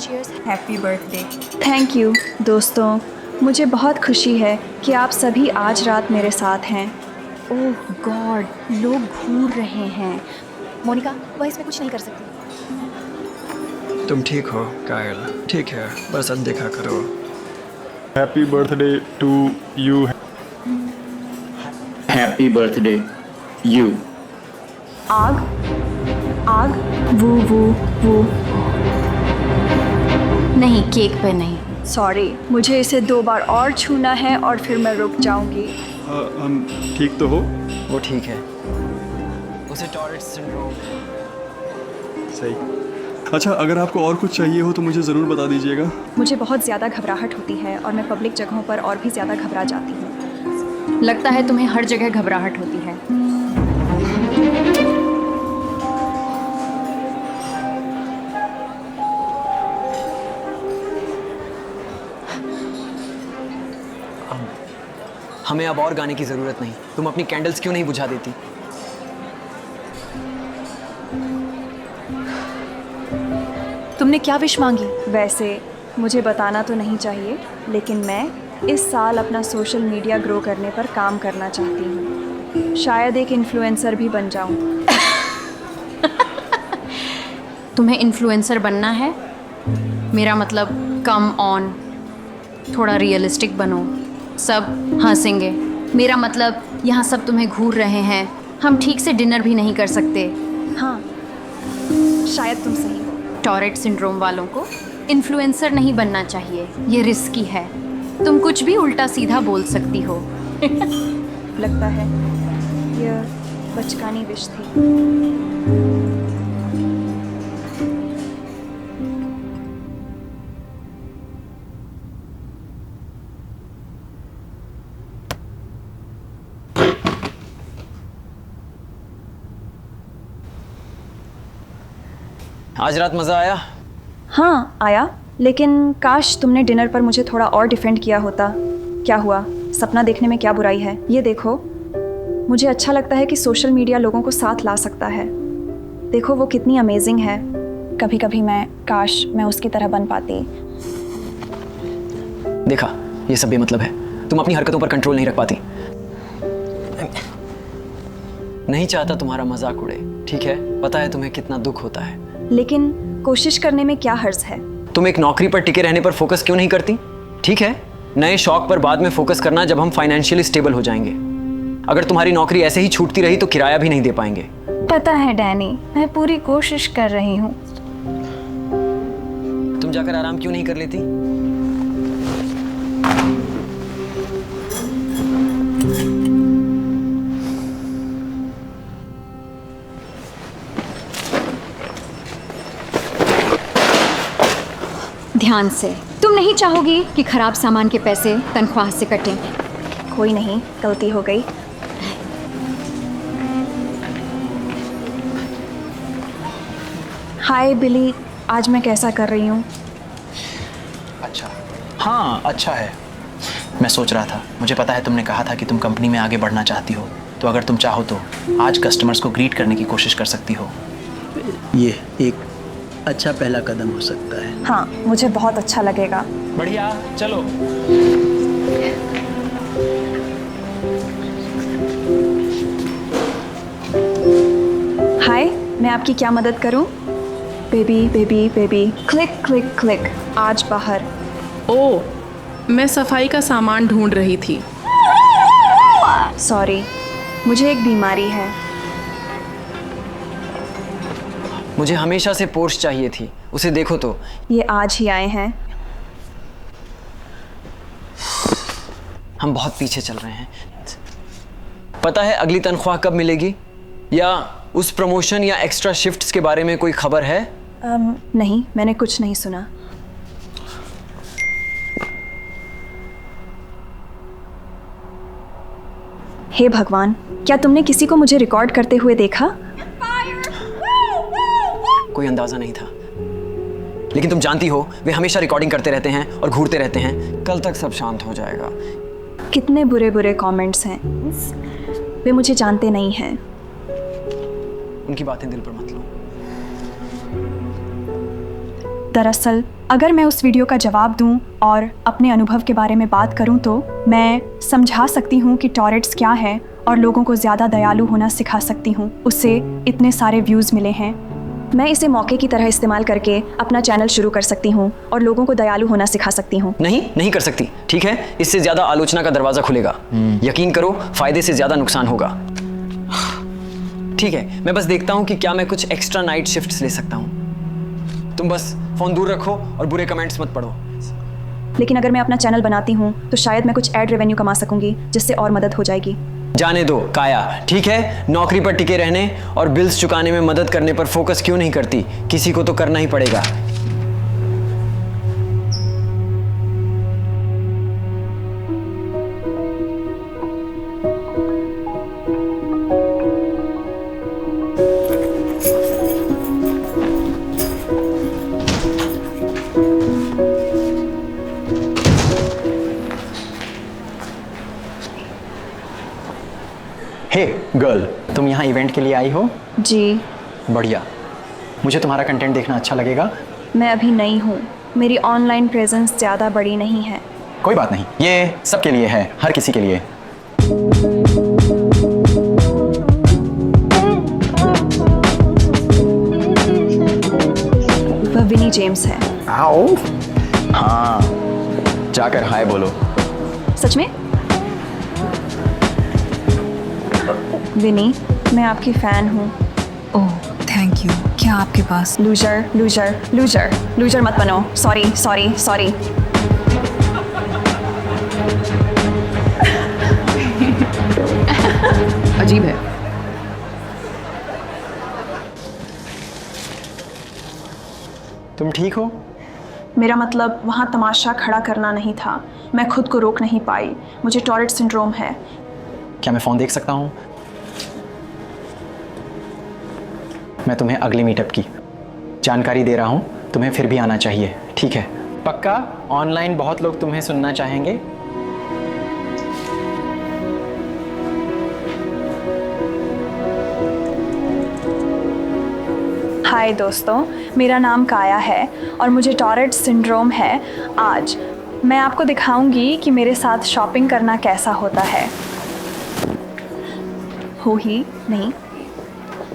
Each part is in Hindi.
cheers. Happy birthday. Thank you दोस्तों, मुझे बहुत खुशी है कि आप सभी आज रात मेरे साथ हैं। ओह गॉड, लोग घूर रहे हैं। मोनिका, वह इसमें कुछ नहीं कर सकती। तुम ठीक हो कायल? ठीक है, बस अनदेखा करो। Happy birthday to you. Happy birthday you. आग आग वो नहीं, केक पे नहीं। सॉरी, मुझे इसे 2 बार और छूना है और फिर मैं रुक जाऊंगी। हम ठीक तो हो? वो ठीक है, उसे टॉरेट सिंड्रोम है। सही। अच्छा, अगर आपको और कुछ चाहिए हो तो मुझे ज़रूर बता दीजिएगा। मुझे बहुत ज़्यादा घबराहट होती है और मैं पब्लिक जगहों पर और भी ज़्यादा घबरा जाती हूँ। लगता है तुम्हें हर जगह घबराहट होती है। हमें अब और गाने की ज़रूरत नहीं। तुम अपनी कैंडल्स क्यों नहीं बुझा देती? तुमने क्या विश मांगी? वैसे मुझे बताना तो नहीं चाहिए, लेकिन मैं इस साल अपना सोशल मीडिया ग्रो करने पर काम करना चाहती हूँ। शायद एक इन्फ्लुएंसर भी बन जाऊँ। तुम्हें इन्फ्लुएंसर बनना है? मेरा मतलब कम ऑन, थोड़ा रियलिस्टिक बनो। सब हंसेंगे। मेरा मतलब यहाँ सब तुम्हें घूर रहे हैं। हम ठीक से डिनर भी नहीं कर सकते। हाँ, शायद तुम सही हो। टॉरेट सिंड्रोम वालों को इन्फ्लुएंसर नहीं बनना चाहिए, ये रिस्की है। तुम कुछ भी उल्टा सीधा बोल सकती हो। लगता है यह बचकानी विश थी। आज रात मज़ा आया? हाँ आया, लेकिन काश तुमने डिनर पर मुझे थोड़ा और डिफेंड किया होता। क्या हुआ, सपना देखने में क्या बुराई है? ये देखो, मुझे अच्छा लगता है कि सोशल मीडिया लोगों को साथ ला सकता है। देखो वो कितनी अमेजिंग है। कभी कभी काश मैं उसकी तरह बन पाती। देखा, ये सब बेमतलब है। तुम अपनी हरकतों पर कंट्रोल नहीं रख पाती। नहीं चाहता तुम्हारा मजाक उड़े, ठीक है? पता है तुम्हें कितना दुख होता है, लेकिन कोशिश करने में क्या हर्ज है? तुम एक नौकरी पर टिके रहने पर फोकस क्यों नहीं करती? ठीक है, नए शौक पर बाद में फोकस करना जब हम फाइनेंशियली स्टेबल हो जाएंगे। अगर तुम्हारी नौकरी ऐसे ही छूटती रही तो किराया भी नहीं दे पाएंगे। पता है डैनी, मैं पूरी कोशिश कर रही हूँ। तुम जाकर आराम क्यों नहीं कर लेती? ध्यान से। तुम नहीं चाहोगी कि खराब सामान के पैसे तनख्वाह से कटें। कोई नहीं, गलती हो गई। हाय बिली, आज मैं कैसा कर रही हूँ? अच्छा, हाँ अच्छा है। मैं सोच रहा था, मुझे पता है तुमने कहा था कि तुम कंपनी में आगे बढ़ना चाहती हो, तो अगर तुम चाहो तो आज कस्टमर्स को ग्रीट करने की कोशिश कर सकती हो। ये एक अच्छा पहला कदम हो सकता है। हाँ, मुझे बहुत अच्छा लगेगा। बढ़िया, चलो। हाय, मैं आपकी क्या मदद करूं? Baby baby baby, click click click, आज बाहर। ओह, मैं सफाई का सामान ढूंढ रही थी। सॉरी, मुझे एक बीमारी है। मुझे हमेशा से पोर्श चाहिए थी, उसे देखो तो। ये आज ही आए हैं। हम बहुत पीछे चल रहे हैं। पता है अगली तनख्वाह कब मिलेगी? या उस प्रमोशन या एक्स्ट्रा शिफ्ट्स के बारे में कोई खबर है? नहीं, मैंने कुछ नहीं सुना। हे भगवान, क्या तुमने किसी को मुझे रिकॉर्ड करते हुए देखा? कोई अंदाजा नहीं था, लेकिन तुम जानती हो वे हमेशा रिकॉर्डिंग करते रहते हैं और घूरते रहते हैं। कल तक सब शांत हो जाएगा। कितने बुरे बुरे कमेंट्स हैं। वे मुझे जानते नहीं हैं। उनकी बातें दिल पर मत लो। दरअसल अगर मैं उस वीडियो का जवाब दूं और अपने अनुभव के बारे में बात करूं तो मैं समझा सकती हूं कि टॉरेट्स क्या है और लोगों को ज़्यादा दयालु होना सिखा सकती हूं। उससे इतने सारे व्यूज़ मिले हैं। मैं इसे मौके की तरह इस्तेमाल करके अपना चैनल शुरू कर सकती हूं और लोगों को दयालु होना सिखा सकती हूं। नहीं कर सकती, ठीक है? इससे ज़्यादा आलोचना का दरवाज़ा खुलेगा। यकीन करो, फ़ायदे से ज़्यादा नुकसान होगा। ठीक है, मैं बस देखता हूँ कि क्या मैं कुछ एक्स्ट्रा नाइट शिफ्ट्स ले सकता हूँ। तुम बस फ़ोन दूर रखो और बुरे कमेंट्स मत पढ़ो। लेकिन अगर मैं अपना चैनल बनाती हूँ तो शायद मैं कुछ एड रेवेन्यू कमा सकूंगी, जिससे और मदद हो जाएगी। जाने दो काया, ठीक है? नौकरी पर टिके रहने और बिल्स चुकाने में मदद करने पर फोकस क्यों नहीं करती? किसी को तो करना ही पड़ेगा। हे गर्ल, तुम यहाँ इवेंट के लिए आई हो? जी। बढ़िया। मुझे तुम्हारा कंटेंट देखना अच्छा लगेगा। मैं अभी नई हूँ, मेरी ऑनलाइन प्रेजेंस ज़्यादा बड़ी नहीं है। कोई बात नहीं, ये सबके लिए है, हर किसी के लिए। वह विनी जेम्स है। आओ। हाँ, जाकर हाय बोलो। सच में? विनी, मैं आपकी फ़ैन हूँ। Oh thank you. क्या आपके पास? लूजर लूजर लूजर लूजर मत बनो। Sorry sorry sorry. अजीब है। तुम ठीक हो? मेरा मतलब वहाँ तमाशा खड़ा करना नहीं था। मैं खुद को रोक नहीं पाई। मुझे टॉरेट सिंड्रोम है। क्या मैं फ़ोन देख सकता हूँ? मैं तुम्हें अगले मीटअप की जानकारी दे रहा हूँ, तुम्हें फिर भी आना चाहिए, ठीक है? पक्का? ऑनलाइन बहुत लोग तुम्हें सुनना चाहेंगे। हाय दोस्तों, मेरा नाम काया है और मुझे टॉरेट सिंड्रोम है। आज मैं आपको दिखाऊंगी कि मेरे साथ शॉपिंग करना कैसा होता है। हो ही नहीं।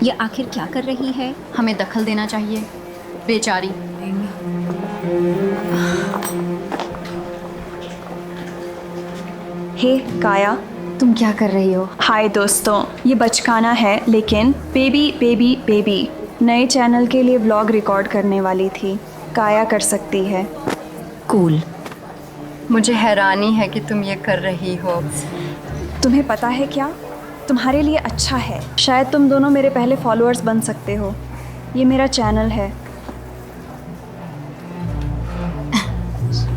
ये आखिर क्या कर रही है? हमें दखल देना चाहिए, बेचारी। हे काया, तुम क्या कर रही हो? हाय दोस्तों, ये बचकाना है लेकिन बेबी बेबी बेबी नए चैनल के लिए व्लॉग रिकॉर्ड करने वाली थी। काया कर सकती है। कूल। मुझे हैरानी है कि तुम ये कर रही हो। तुम्हें पता है क्या, तुम्हारे लिए अच्छा है। शायद तुम दोनों मेरे पहले फॉलोअर्स बन सकते हो। ये मेरा चैनल है।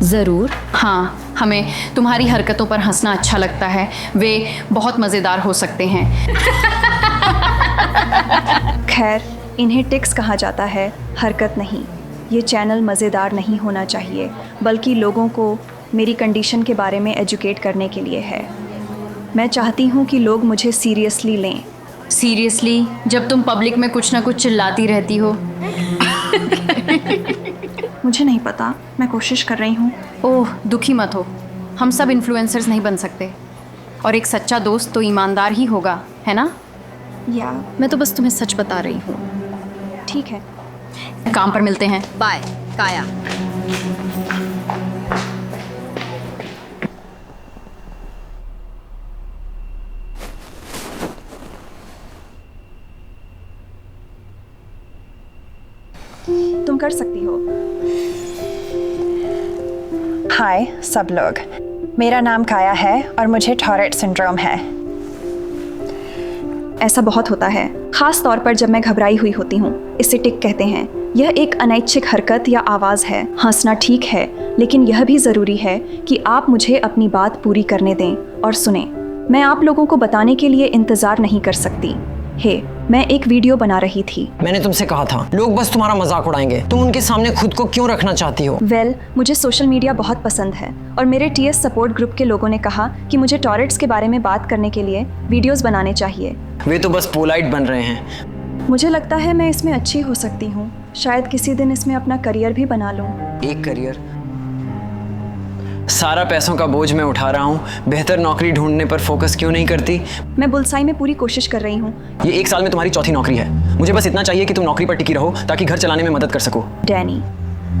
ज़रूर। हाँ, हमें तुम्हारी हरकतों पर हंसना अच्छा लगता है। वे बहुत मज़ेदार हो सकते हैं। खैर, इन्हें टिक्स कहा जाता है, हरकत नहीं। ये चैनल मज़ेदार नहीं होना चाहिए, बल्कि लोगों को मेरी कंडीशन के बारे में एजुकेट करने के लिए है। मैं चाहती हूँ कि लोग मुझे सीरियसली लें। सीरियसली? जब तुम पब्लिक में कुछ ना कुछ चिल्लाती रहती हो। मुझे नहीं पता, मैं कोशिश कर रही हूँ। ओह, दुखी मत हो। हम सब इन्फ्लुएंसर्स नहीं बन सकते, और एक सच्चा दोस्त तो ईमानदार ही होगा, है ना? या मैं तो बस तुम्हें सच बता रही हूँ। ठीक है, काम पर मिलते हैं। बाय काया। तुम कर सकती हो। हाय सब लोग, मेरा नाम काया है और मुझे टॉरेट सिंड्रोम है। ऐसा बहुत होता है, ख़ास तौर पर जब मैं घबराई हुई होती हूँ। इसे टिक कहते हैं। यह एक अनैच्छिक हरकत या आवाज़ है। हंसना ठीक है, लेकिन यह भी ज़रूरी है कि आप मुझे अपनी बात पूरी करने दें और सुने। मैं आप लोगों को बताने के लिए इंतज़ार नहीं कर सकती। हे, मैं एक वीडियो बना रही थी। मैंने तुमसे कहा था, लोग बस तुम्हारा मजाक उड़ाएंगे। तुम उनके सामने खुद को क्यों रखना चाहती हो? मुझे सोशल मीडिया बहुत पसंद है और मेरे टीएस सपोर्ट ग्रुप के लोगों ने कहा कि मुझे टॉरेट्स के बारे में बात करने के लिए वीडियोस बनाने चाहिए। वे तो बस पोलाइट बन रहे हैं। मुझे लगता है मैं इसमें अच्छी हो सकती हूँ। शायद किसी दिन इसमें अपना करियर भी बना लूँ। एक करियर? सारा पैसों का बोझ मैं उठा रहा हूँ, बेहतर नौकरी ढूंढने पर फोकस क्यों नहीं करती? मैं बुलसाई में पूरी कोशिश कर रही हूँ। ये 1 साल में तुम्हारी चौथी नौकरी है। मुझे बस इतना चाहिए कि तुम नौकरी पर टिकी रहो ताकि घर चलाने में मदद कर सको। डैनी,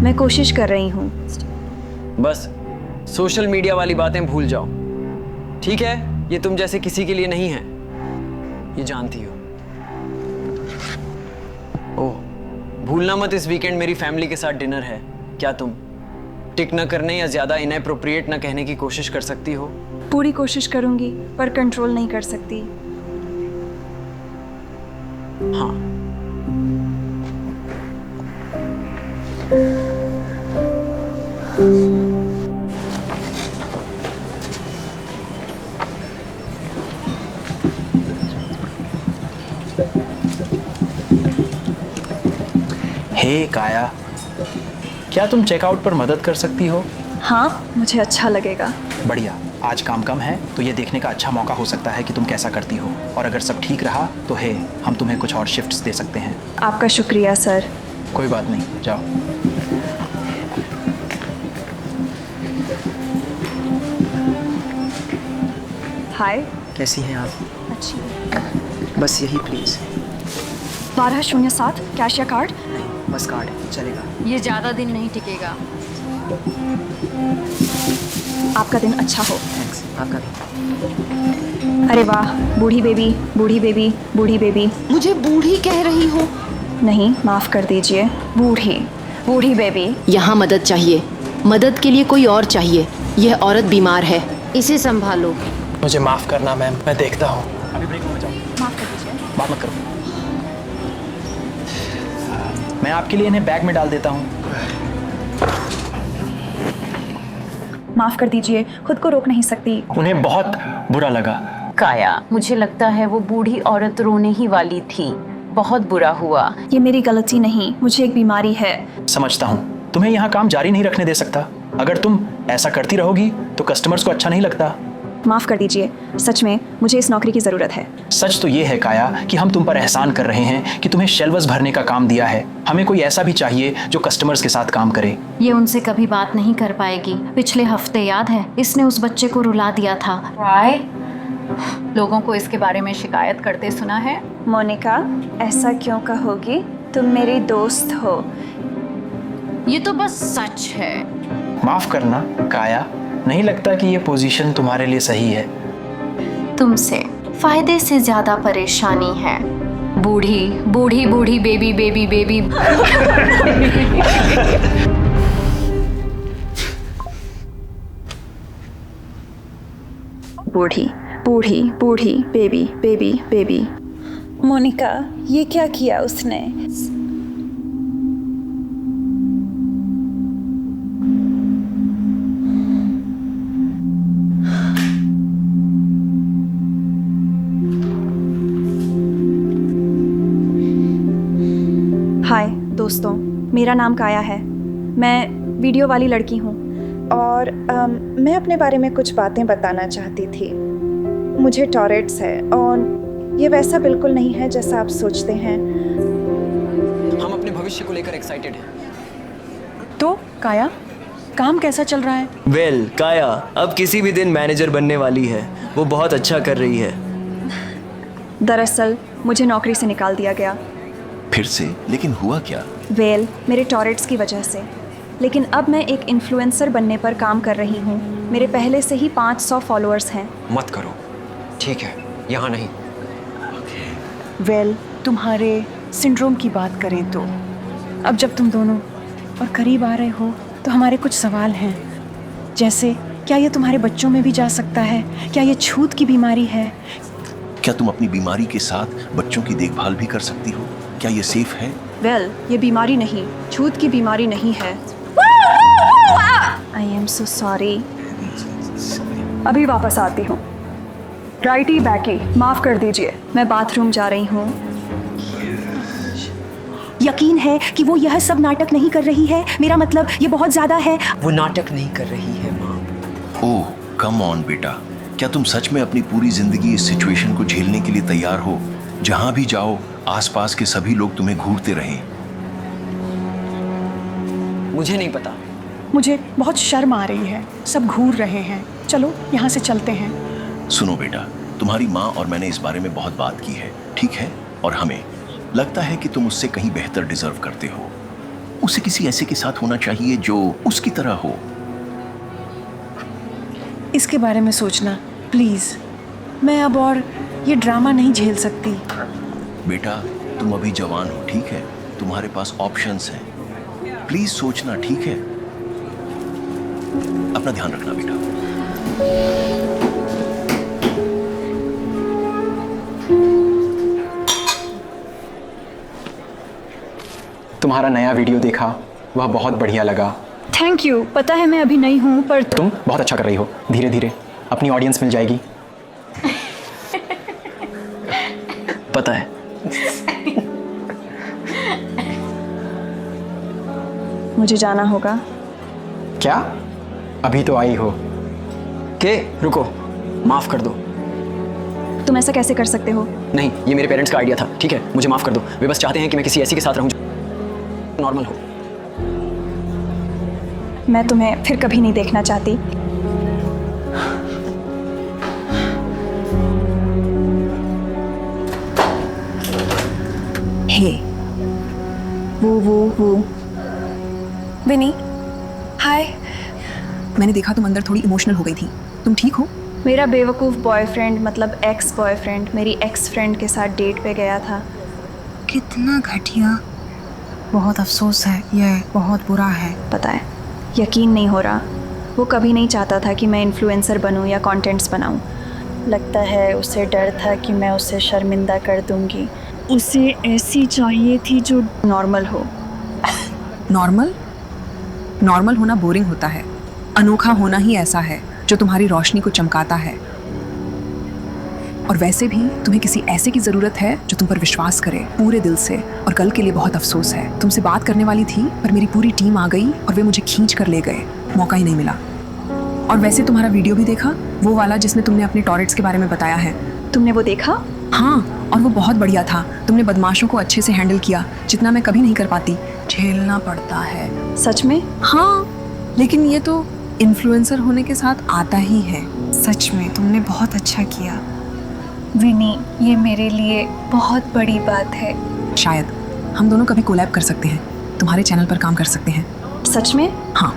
मैं कोशिश कर रही हूँ। बस सोशल मीडिया वाली बातें भूल जाओ, ठीक है? ये तुम जैसे किसी के लिए नहीं है, ये जानती हो। ओह, भूलना मत, इस वीकेंड मेरी फैमिली के साथ डिनर है। क्या तुम टिक न करने या ज्यादा इनएप्रोप्रिएट न कहने की कोशिश कर सकती हो? पूरी कोशिश करूंगी पर कंट्रोल नहीं कर सकती। हाँ। हे काया, क्या तुम चेकआउट पर मदद कर सकती हो? हाँ, मुझे अच्छा लगेगा। बढ़िया। आज काम कम है तो ये देखने का अच्छा मौका हो सकता है कि तुम कैसा करती हो, और अगर सब ठीक रहा तो हे, हम तुम्हें कुछ और शिफ्ट्स दे सकते हैं। आपका शुक्रिया सर। कोई बात नहीं, जाओ। हाय। कैसी हैं आप? अच्छी। बस यही प्लीज़। 1207 कैश या कार्ड? नहीं, बस कार्ड चलेगा। ये ज़्यादा दिन नहीं टिकेगा। आपका दिन अच्छा हो। थैंक्स, आपका भी। अरे वाह, बूढ़ी बेबी, बूढ़ी बेबी, बूढ़ी बेबी। मुझे बूढ़ी कह रही हो? नहीं, माफ़ कर दीजिए, बूढ़ी, बूढ़ी बेबी। यहाँ मदद चाहिए, मदद के लिए कोई और चाहिए। यह औरत बीमार है, इसे संभालो। मुझे माफ़ करना मैम, मैं देखता हूँ। अभी ब्रेक में जाओ। माफ़ कर दीजिए। बात मत करो। मैं आपके लिए इन्हें बैग में डाल देता हूँ। माफ़ कर दीजिए, खुद को रोक नहीं सकती। उन्हें बहुत बुरा लगा। काया, मुझे लगता है वो बूढ़ी औरत रोने ही वाली थी। बहुत बुरा हुआ। ये मेरी गलती नहीं, मुझे एक बीमारी है। समझता हूँ, तुम्हें यहाँ काम जारी नहीं रखने दे सकता। अगर तुम ऐसा करती रहोगी तो कस्टमर्स को अच्छा नहीं लगता। माफ़ कर दीजिए, सच में मुझे इस नौकरी की ज़रूरत है। सच तो ये है काया कि हम तुम पर एहसान कर रहे हैं कि तुम्हें शेल्व्स भरने का काम दिया है। हमें कोई ऐसा भी चाहिए जो कस्टमर्स के साथ काम करे। ये उनसे कभी बात नहीं कर पाएगी। पिछले हफ्ते याद है, इसने उस बच्चे को रुला दिया था। राय, लोगों को इसके बारे में शिकायत करते सुना है। मोनिका, ऐसा क्यों कहोगी? तुम मेरी दोस्त हो। ये तो बस सच है। माफ करना काया, नहीं लगता कि ये पोजीशन तुम्हारे लिए सही है। तुमसे फायदे से ज्यादा परेशानी है। बूढ़ी बूढ़ी बूढ़ी बेबी बेबी बेबी। बूढ़ी बूढ़ी बूढ़ी बेबी बेबी बेबी। मोनिका, ये क्या किया उसने? हाय दोस्तों, मेरा नाम काया है। मैं वीडियो वाली लड़की हूँ और मैं अपने बारे में कुछ बातें बताना चाहती थी। मुझे टॉरेट्स है और ये वैसा बिल्कुल नहीं है जैसा आप सोचते हैं। हम अपने भविष्य को लेकर एक्साइटेड हैं। तो काया, काम कैसा चल रहा है? वेल, काया अब किसी भी दिन मैनेजर बनने वाली है। वो बहुत अच्छा कर रही है। दरअसल मुझे नौकरी से निकाल दिया गया। फिर से? लेकिन हुआ क्या? वेल, मेरे टॉरेट्स की वजह से। लेकिन अब मैं एक इन्फ्लुएंसर बनने पर काम कर रही हूँ। मेरे पहले से ही 500 फॉलोअर्स हैं। मत करो, ठीक है? यहाँ नहीं। वेल, तुम्हारे सिंड्रोम की बात करें तो अब जब तुम दोनों और करीब आ रहे हो तो हमारे कुछ सवाल हैं। जैसे, क्या ये तुम्हारे बच्चों में भी जा सकता है? क्या ये छूत की बीमारी है? क्या तुम अपनी बीमारी के साथ बच्चों की देखभाल भी कर सकती हो? क्या ये सेफ है? वेल, ये बीमारी नहीं, छूत की बीमारी नहीं है। I am so sorry. अभी वापस आती हूँ। राइटी बैकी, माफ कर दीजिए, मैं बाथरूम जा रही हूँ। यकीन है कि वो यह सब नाटक नहीं कर रही है? मेरा मतलब ये बहुत ज्यादा है। वो नाटक नहीं कर रही है माँ। ओह कम ऑन बेटा, क्या तुम सच में अपनी पूरी जिंदगी इस सिचुएशन को झेलने के लिए तैयार हो? जहां भी जाओ आसपास के सभी लोग तुम्हें घूरते रहें। मुझे नहीं पता। मुझे बहुत शर्म आ रही है, सब घूर रहे हैं। चलो यहाँ से चलते हैं। सुनो बेटा, तुम्हारी माँ और मैंने इस बारे में बहुत बात की है, ठीक है? और हमें लगता है कि तुम उससे कहीं बेहतर डिजर्व करते हो। उसे किसी ऐसे के साथ होना चाहिए जो उसकी तरह हो। इसके बारे में सोचना प्लीज़। मैं अब और ये ड्रामा नहीं झेल सकती। बेटा, तुम अभी जवान हो, ठीक है? तुम्हारे पास ऑप्शंस हैं। प्लीज सोचना, ठीक है? अपना ध्यान रखना बेटा। तुम्हारा नया वीडियो देखा, वह बहुत बढ़िया लगा। Thank you. पता है मैं अभी नई हूँ पर तुम बहुत अच्छा कर रही हो। धीरे धीरे अपनी ऑडियंस मिल जाएगी। पता है। मुझे जाना होगा। क्या? अभी तो आई हो। के रुको, माफ कर दो। तुम ऐसा कैसे कर सकते हो? नहीं, ये मेरे पेरेंट्स का आइडिया था, ठीक है? मुझे माफ कर दो। वे बस चाहते हैं कि मैं किसी ऐसी के साथ रहूं जो नॉर्मल हो। मैं तुम्हें फिर कभी नहीं देखना चाहती। हे, वो विनी, हाय। मैंने देखा तुम अंदर थोड़ी इमोशनल हो गई थी। तुम ठीक हो? मेरा बेवकूफ़ बॉयफ्रेंड, मतलब एक्स बॉयफ्रेंड, मेरी एक्स फ्रेंड के साथ डेट पे गया था। कितना घटिया। बहुत अफसोस है, यह बहुत बुरा है। पता है, यकीन नहीं हो रहा। वो कभी नहीं चाहता था कि मैं इन्फ्लुएंसर बनूं या कंटेंट्स बनाऊं। लगता है उसे डर था कि मैं उसे शर्मिंदा कर दूंगी। उसे ऐसी चाहिए थी जो नॉर्मल हो। नॉर्मल? नॉर्मल होना बोरिंग होता है। अनोखा होना ही ऐसा है जो तुम्हारी रोशनी को चमकाता है। और वैसे भी तुम्हें किसी ऐसे की ज़रूरत है जो तुम पर विश्वास करे पूरे दिल से। और कल के लिए बहुत अफसोस है। तुमसे बात करने वाली थी पर मेरी पूरी टीम आ गई और वे मुझे खींच कर ले गए। मौका ही नहीं मिला। और वैसे तुम्हारा वीडियो भी देखा, वो वाला जिसमें तुमने अपने टॉयलेट्स के बारे में बताया है। तुमने वो देखा? हाँ, और वो बहुत बढ़िया था। तुमने बदमाशों को अच्छे से हैंडल किया, जितना मैं कभी नहीं कर पाती। झेलना पड़ता है। सच में? हाँ, लेकिन ये तो इन्फ्लुएंसर होने के साथ आता ही है। सच में तुमने बहुत अच्छा किया विनी। ये मेरे लिए बहुत बड़ी बात है। शायद हम दोनों कभी कोलैब कर सकते हैं, तुम्हारे चैनल पर काम कर सकते हैं। सच में? हाँ।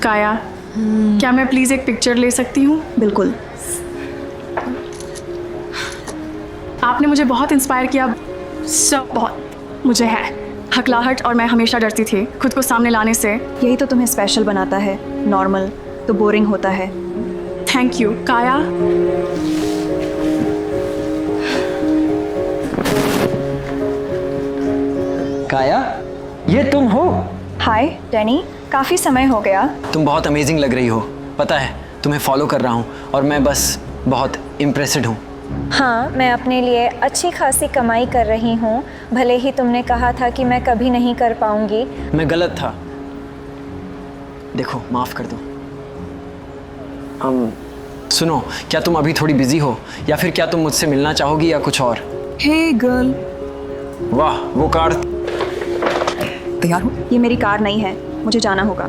काया, क्या मैं प्लीज़ एक पिक्चर ले सकती हूँ? बिल्कुल। आपने मुझे बहुत इंस्पायर किया। सब बहुत मुझे है हकलाहट और मैं हमेशा डरती थी खुद को सामने लाने से। यही तो तुम्हें स्पेशल बनाता है। नॉर्मल तो बोरिंग होता है। थैंक यू काया। काया, ये तुम हो? हाय डैनी, काफ़ी समय हो गया। तुम बहुत अमेजिंग लग रही हो। पता है, तुम्हें फॉलो कर रहा हूँ और मैं बस बहुत इम्प्रेस्ड हूँ। हाँ, मैं अपने लिए अच्छी खासी कमाई कर रही हूँ। भले ही तुमने कहा था कि मैं कभी नहीं कर पाऊंगी। मैं गलत था। देखो, माफ़ कर दो। सुनो, क्या तुम अभी थोड़ी बिजी हो या फिर क्या तुम मुझसे मिलना चाहोगी या कुछ और? हे गर्ल। वाह, वो कार। तैयार हो? ये मेरी कार नहीं है, मुझे जाना होगा।